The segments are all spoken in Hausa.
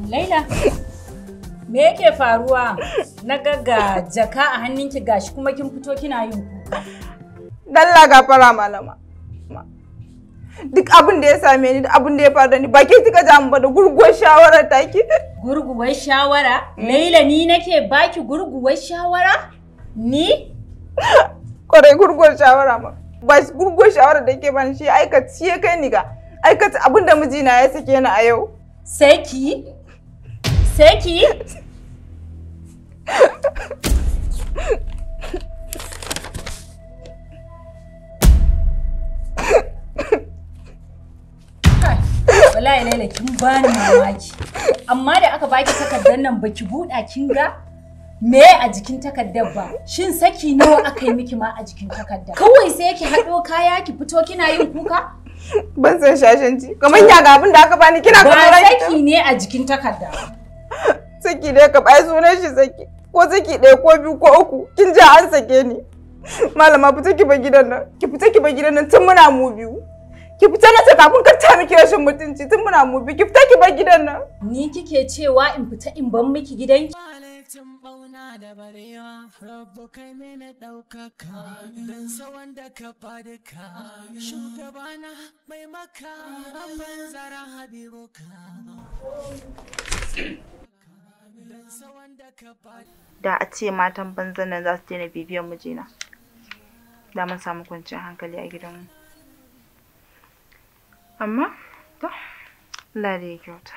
Laila, me yake faruwa? Na ga jaka a hannunki gashi kuma kin fito kina yin kuka. Dalla gafara malama. Duk abin da ya same ni, duk abin da ya faru da ni, baki kika ja mu ba da gurguwar shawarar taki. Gurguwar shawara? Laila ni nake baki gurguwar shawara? Ni? Kwarai gurguwar shawara ma. Ba gurguwar shawara da yake bani shi aikata shi ya kai ni ga aikata abin da mijina ya sake ni a yau. Saki? Saki? Wallahi Laila kin bani mamaki. Amma da aka baki takardar nan baki buɗa kin ga me a jikin takardar ba? Shin saki nawa aka yi miki ma a jikin takardar? Kawai sai ki haɗo kaya ki fito kina yin kuka? Ban san shashanci. Kamar ya ga abin da aka bani kina kamar ba saki ne a jikin takarda. Saki dai ka bai sunan shi saki. Ko saki ɗaya ko biyu ko uku kin ji an sake ni. Malama fita ki bar gidan nan. Ki fita ki bar gidan nan tun muna mu biyu. Ki fita na kafin ka ta miki rashin mutunci tun muna mu biyu. Ki fita ki bar gidan nan. Ni kike cewa in fita in ban miki gidanki? Da barewa rabu kai mene daukaka dan sa wanda ka fadika shugabana mai maka abin zara habibuka dan sa wanda ka da a ce matan banzan nan za su daina bibiyan mijina da mun samu kwanciyar hankali a gidanmu amma to Allah da ya kyauta.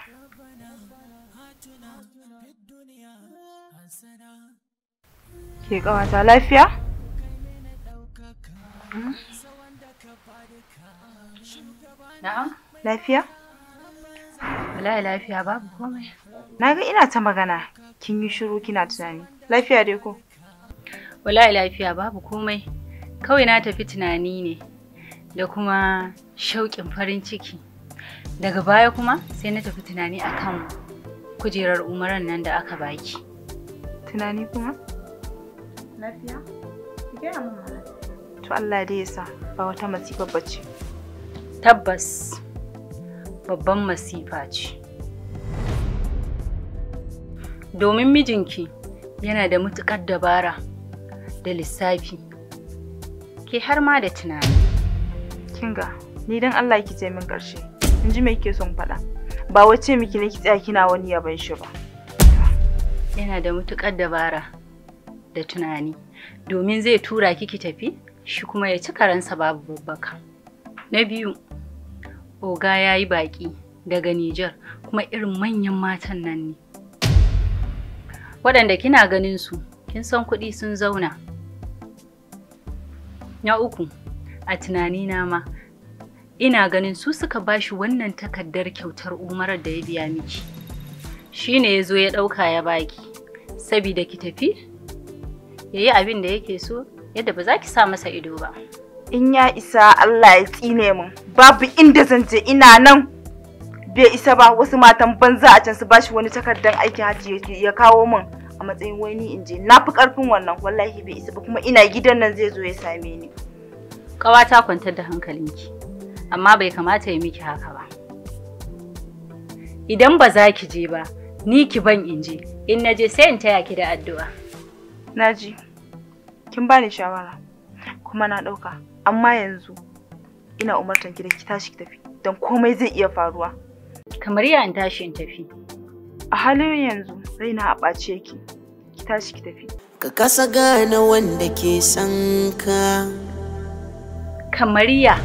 Ke kawata lafiya? Na'am. Lafiya? Wallahi lafiya babu komai. Naga ina ta magana, kin yi shiru kina tunani. Lafiya dai ko? Wallahi lafiya babu komai. Kawai na tafi tunani ne da kuma shauƙin farin ciki. Daga baya kuma sai na tafi tunani akan kujerar umaran nan da aka baki. Tunani kuma? Lafiya? Ki gaya min mana. To Allah dai ya sa ba wata masifa bace. Tabbas babban masifa ce. Domin mijinki yana da matuƙar dabara da lissafi. Ke har ma da tunani. Kinga, ni dan Allah ki ce min ƙarshe. In ji me kike son faɗa? Ba wace miki ne ki tsaya kina wani yaban shi ba. Yana da matuƙar dabara da tunani domin zai tura ki tafi shi kuma ya ci karansa babu babbaka. Na biyu, oga ya yi baƙi daga Nijar kuma irin manyan matan nan ne. Waɗanda kina ganin su, kin san kuɗi sun zauna. Na uku, a tunanina ma, ina ganin su suka bashi wannan takardar kyautar umarar da ya biya miki. Shi ne ya zo ya ɗauka ya baki, sabida ki tafi, ya yi abin da yake so, yadda ba za ki sa masa ido ba. In ya isa Allah ya tsine min, babu inda zan je ina nan. Bai isa ba wasu matan banza a can su bashi wani takardar aikin hajji ya kawo min a matsayin wani in je. Na fi ƙarfin wannan wallahi bai isa ba kuma ina gidan nan zai zo ya same ni. Ƙawata kwantar da hankalinki, amma bai kamata ya miki haka ba. Idan ba za ki je ba, ni ki ban in je, in na je sai in taya ki da addu'a. Naji, kin bani shawara, kuma na ɗauka, amma yanzu ina umartan ki da ki tashi ki tafi, don komai zai iya faruwa. Kamar ya in tashi in tafi? A halin yanzu raina a ɓace ki tashi ki tafi. Ka kasa gane wanda ke son ka. Kamar ya?